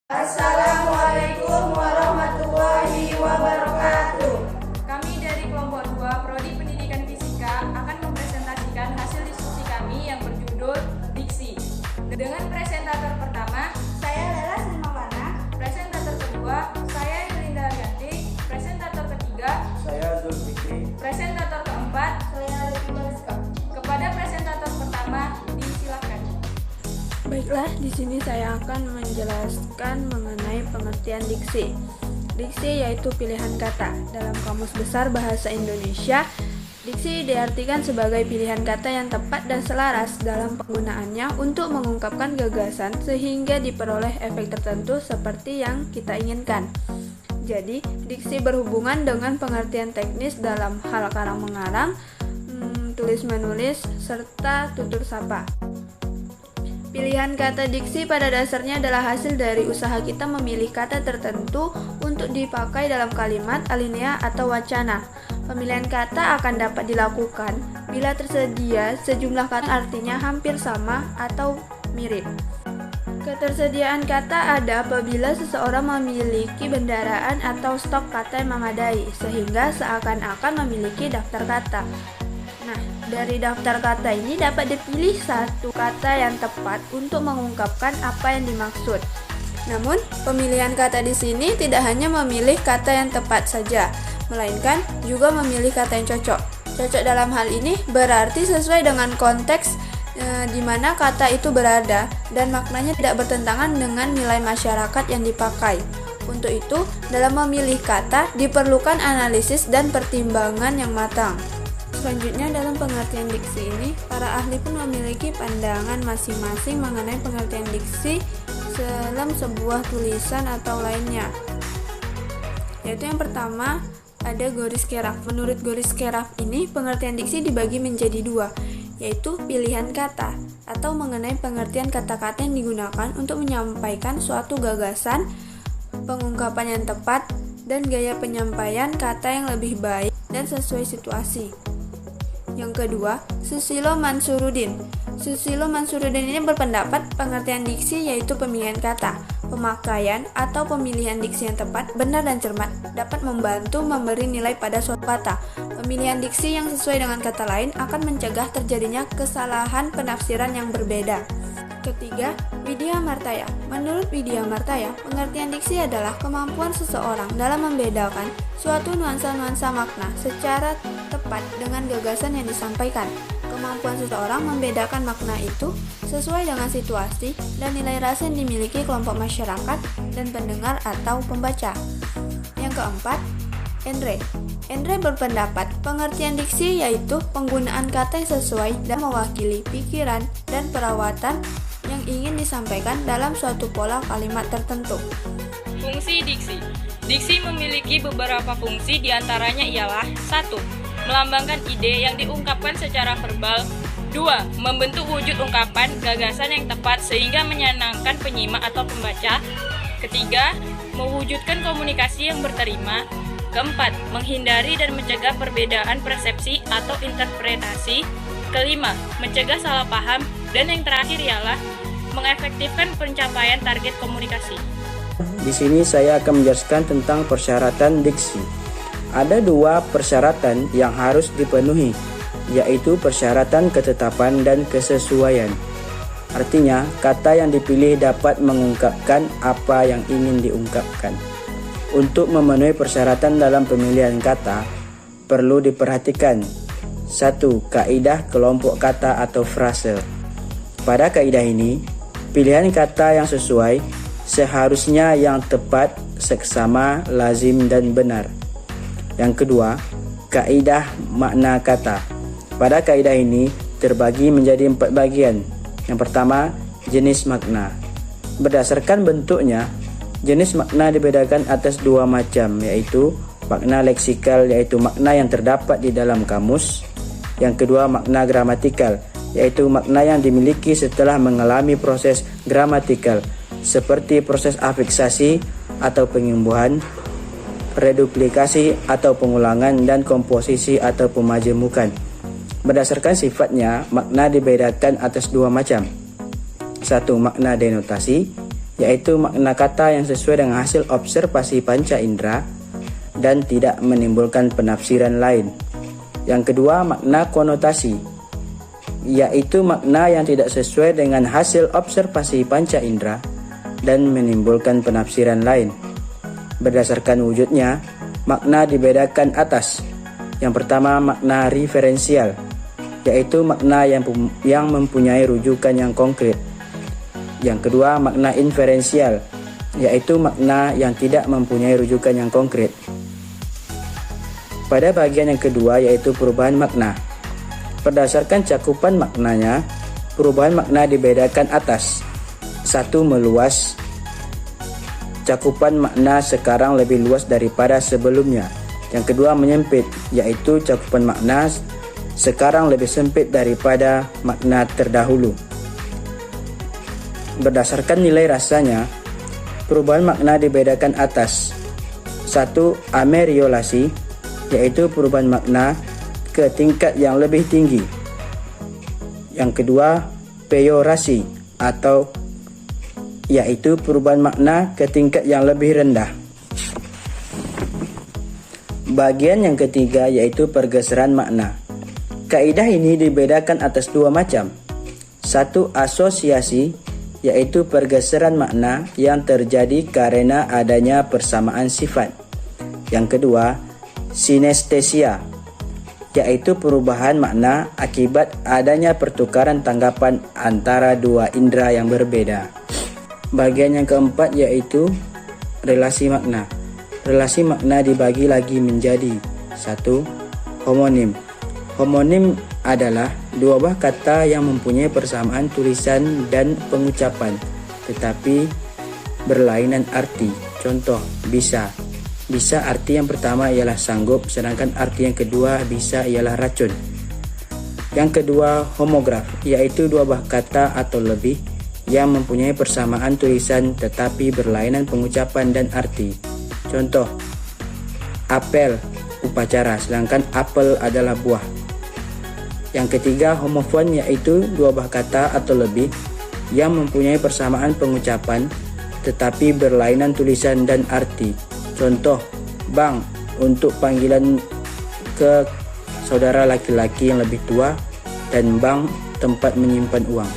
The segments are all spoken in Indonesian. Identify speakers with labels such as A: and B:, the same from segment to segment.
A: Assalamualaikum warahmatullahi wabarakatuh.
B: Kami dari kelompok 2 Prodi Pendidikan Fisika akan mempresentasikan hasil diskusi kami yang berjudul Diksi. Dengan presentator pertama, saya Lela Silmawana. Presentator kedua, saya Yulinda Aryanti. Presentator ketiga,
C: saya Zulfikri.
B: Presentator keempat, saya Leti Mariska. Kepada presentator pertama, disilakan.
D: Baiklah, di sini saya akan menjelaskan mengenai pengertian diksi. Diksi yaitu pilihan kata. Dalam Kamus Besar Bahasa Indonesia, diksi diartikan sebagai pilihan kata yang tepat dan selaras dalam penggunaannya untuk mengungkapkan gagasan sehingga diperoleh efek tertentu seperti yang kita inginkan. Jadi, diksi berhubungan dengan pengertian teknis dalam hal karang-mengarang, tulis-menulis, serta tutur sapa. Pilihan kata diksi pada dasarnya adalah hasil dari usaha kita memilih kata tertentu untuk dipakai dalam kalimat, alinea, atau wacana. Pemilihan kata akan dapat dilakukan bila tersedia sejumlah kata artinya hampir sama atau mirip. Ketersediaan kata ada apabila seseorang memiliki bendaraan atau stok kata yang memadai, sehingga seakan-akan memiliki daftar kata. Nah, dari daftar kata ini dapat dipilih satu kata yang tepat untuk mengungkapkan apa yang dimaksud. Namun, pemilihan kata di sini tidak hanya memilih kata yang tepat saja, melainkan juga memilih kata yang cocok. Cocok dalam hal ini berarti sesuai dengan konteks di mana kata itu berada dan maknanya tidak bertentangan dengan nilai masyarakat yang dipakai. Untuk itu, dalam memilih kata diperlukan analisis dan pertimbangan yang matang. Selanjutnya, dalam pengertian diksi ini, para ahli pun memiliki pandangan masing-masing mengenai pengertian diksi dalam sebuah tulisan atau lainnya. Yaitu yang pertama, ada Goris Keraf. Menurut Goris Keraf ini, pengertian diksi dibagi menjadi dua, yaitu pilihan kata, atau mengenai pengertian kata-kata yang digunakan untuk menyampaikan suatu gagasan, pengungkapan yang tepat, dan gaya penyampaian kata yang lebih baik dan sesuai situasi. Yang kedua, Susilo Mansuruddin. Susilo Mansuruddin ini berpendapat pengertian diksi yaitu pemilihan kata, pemakaian atau pemilihan diksi yang tepat, benar dan cermat dapat membantu memberi nilai pada suatu kata. Pemilihan diksi yang sesuai dengan kata lain akan mencegah terjadinya kesalahan penafsiran yang berbeda. Ketiga, Widya Martaya. Menurut Widya Martaya, pengertian diksi adalah kemampuan seseorang dalam membedakan suatu nuansa-nuansa makna secara tepat dengan gagasan yang disampaikan. Kemampuan seseorang membedakan makna itu sesuai dengan situasi dan nilai rasa yang dimiliki kelompok masyarakat dan pendengar atau pembaca. Yang keempat, Endre berpendapat pengertian diksi yaitu penggunaan kata yang sesuai dan mewakili pikiran dan perawatan yang ingin disampaikan dalam suatu pola kalimat tertentu.
B: Fungsi diksi. Diksi memiliki beberapa fungsi, diantaranya ialah 1. Melambangkan ide yang diungkapkan secara verbal. 2. Membentuk wujud ungkapan gagasan yang tepat sehingga menyenangkan penyimak atau pembaca. 3. Mewujudkan komunikasi yang berterima. 4. Menghindari dan mencegah perbedaan persepsi atau interpretasi. 5. Mencegah salah paham. Dan yang terakhir ialah mengefektifkan pencapaian target komunikasi.
C: Di sini saya akan menjelaskan tentang persyaratan diksi. Ada dua persyaratan yang harus dipenuhi, yaitu persyaratan ketetapan dan kesesuaian. Artinya, kata yang dipilih dapat mengungkapkan apa yang ingin diungkapkan. Untuk memenuhi persyaratan dalam pemilihan kata, perlu diperhatikan 1. Kaidah kelompok kata atau frase. Pada kaidah ini, pilihan kata yang sesuai seharusnya yang tepat, seksama, lazim, dan benar. Yang kedua, kaidah makna kata. Pada kaidah ini terbagi menjadi 4 bagian. Yang pertama, jenis makna. Berdasarkan bentuknya, jenis makna dibedakan atas 2 macam, yaitu makna leksikal, yaitu makna yang terdapat di dalam kamus. Yang kedua, makna gramatikal, yaitu makna yang dimiliki setelah mengalami proses gramatikal, seperti proses afiksasi atau pengimbuhan, reduplikasi atau pengulangan, dan komposisi atau pemajemukan. Berdasarkan sifatnya, makna dibedakan atas 2 macam. 1. Makna denotasi, yaitu makna kata yang sesuai dengan hasil observasi panca indera dan tidak menimbulkan penafsiran lain. Yang kedua, makna konotasi, yaitu makna yang tidak sesuai dengan hasil observasi panca indera dan menimbulkan penafsiran lain. Berdasarkan wujudnya, makna dibedakan atas. Yang pertama, makna referensial, yaitu makna yang mempunyai rujukan yang konkret. Yang kedua, makna inferensial, yaitu makna yang tidak mempunyai rujukan yang konkret. Pada bagian yang kedua, yaitu perubahan makna. Berdasarkan cakupan maknanya, perubahan makna dibedakan atas. 1. Meluas. Cakupan makna sekarang lebih luas daripada sebelumnya. Yang kedua, menyempit, yaitu cakupan makna sekarang lebih sempit daripada makna terdahulu. Berdasarkan nilai rasanya, perubahan makna dibedakan atas. 1. Ameliorasi, yaitu perubahan makna ke tingkat yang lebih tinggi. Yang kedua, peyorasi, atau yaitu perubahan makna ke tingkat yang lebih rendah. Bagian yang ketiga yaitu pergeseran makna. Kaidah ini dibedakan atas dua macam. 1. Asosiasi, yaitu pergeseran makna yang terjadi karena adanya persamaan sifat. Yang kedua, sinestesia, yaitu perubahan makna akibat adanya pertukaran tanggapan antara dua indera yang berbeda. Bagian yang keempat yaitu relasi makna. Relasi makna dibagi lagi menjadi 1. Homonim. Homonim adalah dua buah kata yang mempunyai persamaan tulisan dan pengucapan, tetapi berlainan arti. Contoh, bisa. Bisa arti yang pertama ialah sanggup, sedangkan arti yang kedua bisa ialah racun. Yang kedua, homograf, yaitu dua buah kata atau lebih yang mempunyai persamaan tulisan tetapi berlainan pengucapan dan arti. Contoh, apel, upacara, sedangkan apel adalah buah. Yang ketiga, homofon, yaitu dua buah kata atau lebih yang mempunyai persamaan pengucapan tetapi berlainan tulisan dan arti. Contoh, bang untuk panggilan ke saudara laki-laki yang lebih tua, dan bank tempat menyimpan uang.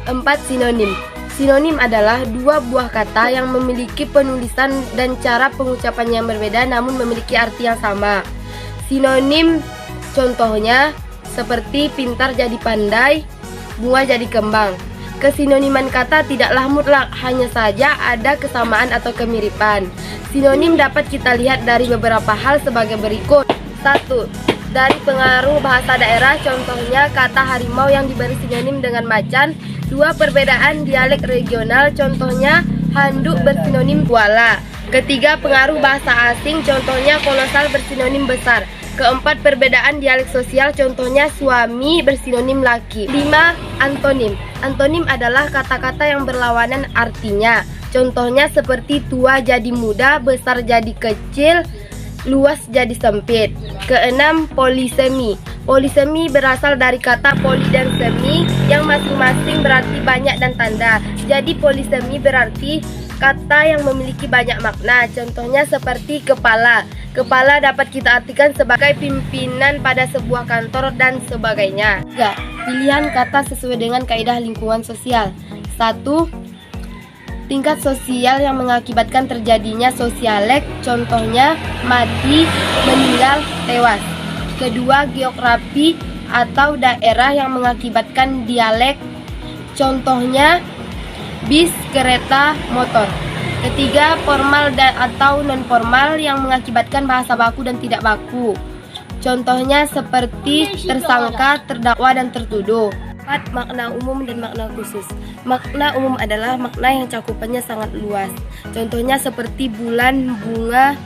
E: 4. Sinonim. Sinonim adalah dua buah kata yang memiliki penulisan dan cara pengucapan yang berbeda namun memiliki arti yang sama. Sinonim contohnya seperti pintar jadi pandai, bunga jadi kembang. Kesinoniman kata tidaklah mutlak, hanya saja ada kesamaan atau kemiripan. Sinonim dapat kita lihat dari beberapa hal sebagai berikut. 1. Dari pengaruh bahasa daerah, contohnya kata harimau yang diberi sinonim dengan macan. 2. Perbedaan dialek regional, contohnya handuk bersinonim kuala. 3. Pengaruh bahasa asing, contohnya kolosal bersinonim besar. 4. Perbedaan dialek sosial, contohnya suami bersinonim laki. 5. Antonim. Antonim adalah kata-kata yang berlawanan artinya. Contohnya seperti tua jadi muda, besar jadi kecil, luas jadi sempit. 6. Polisemi. Polisemi berasal dari kata poli dan semi yang masing-masing berarti banyak dan tanda. Jadi polisemi berarti kata yang memiliki banyak makna. Contohnya seperti kepala. Kepala dapat kita artikan sebagai pimpinan pada sebuah kantor dan sebagainya. 3. Pilihan kata sesuai dengan kaidah lingkungan sosial. 1. Tingkat sosial yang mengakibatkan terjadinya sosialek, contohnya mati, meninggal, tewas. 2. Geografi atau daerah yang mengakibatkan dialek, contohnya bis, kereta, motor. 3. Formal atau non-formal yang mengakibatkan bahasa baku dan tidak baku, contohnya seperti tersangka, terdakwa, dan tertuduh. 4. Makna umum dan makna khusus. Makna umum adalah makna yang cakupannya sangat luas, contohnya seperti bulan, bunga,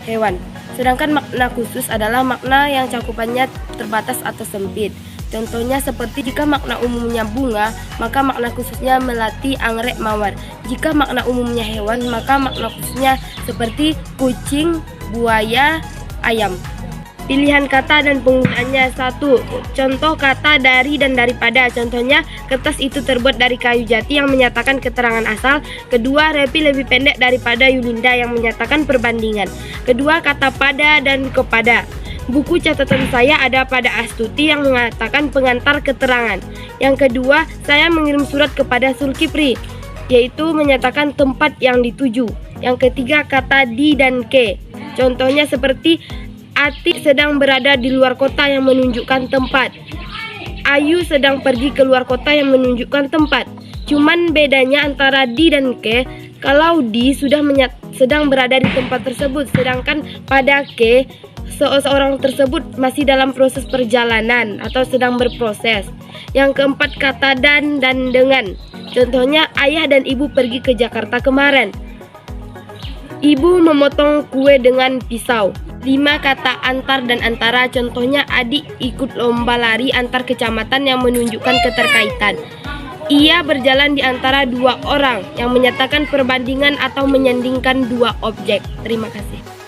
E: hewan. Sedangkan makna khusus adalah makna yang cakupannya terbatas atau sempit. Contohnya seperti jika makna umumnya bunga, maka makna khususnya melati, anggrek, mawar. Jika makna umumnya hewan, maka makna khususnya seperti kucing, buaya, ayam. Pilihan kata dan penggunaannya. 1. Contoh kata dari dan daripada. Contohnya, kertas itu terbuat dari kayu jati yang menyatakan keterangan asal. Kedua, Repi lebih pendek daripada Yulinda yang menyatakan perbandingan. Kedua, kata pada dan kepada. Buku catatan saya ada pada Astuti yang mengatakan pengantar keterangan. Yang kedua, saya mengirim surat kepada Zulkifli, yaitu menyatakan tempat yang dituju. Yang ketiga, kata di dan ke. Contohnya seperti Atik sedang berada di luar kota yang menunjukkan tempat. Ayu sedang pergi ke luar kota yang menunjukkan tempat. Cuman bedanya antara di dan ke, kalau di sudah sedang berada di tempat tersebut, sedangkan pada ke seseorang tersebut masih dalam proses perjalanan atau sedang berproses. Yang keempat, kata dan dengan. Contohnya, ayah dan ibu pergi ke Jakarta kemarin. Ibu memotong kue dengan pisau. 5. Kata antar dan antara. Contohnya, adik ikut lomba lari antar kecamatan yang menunjukkan keterkaitan. Ia berjalan di antara dua orang yang menyatakan perbandingan atau menyandingkan dua objek. Terima kasih.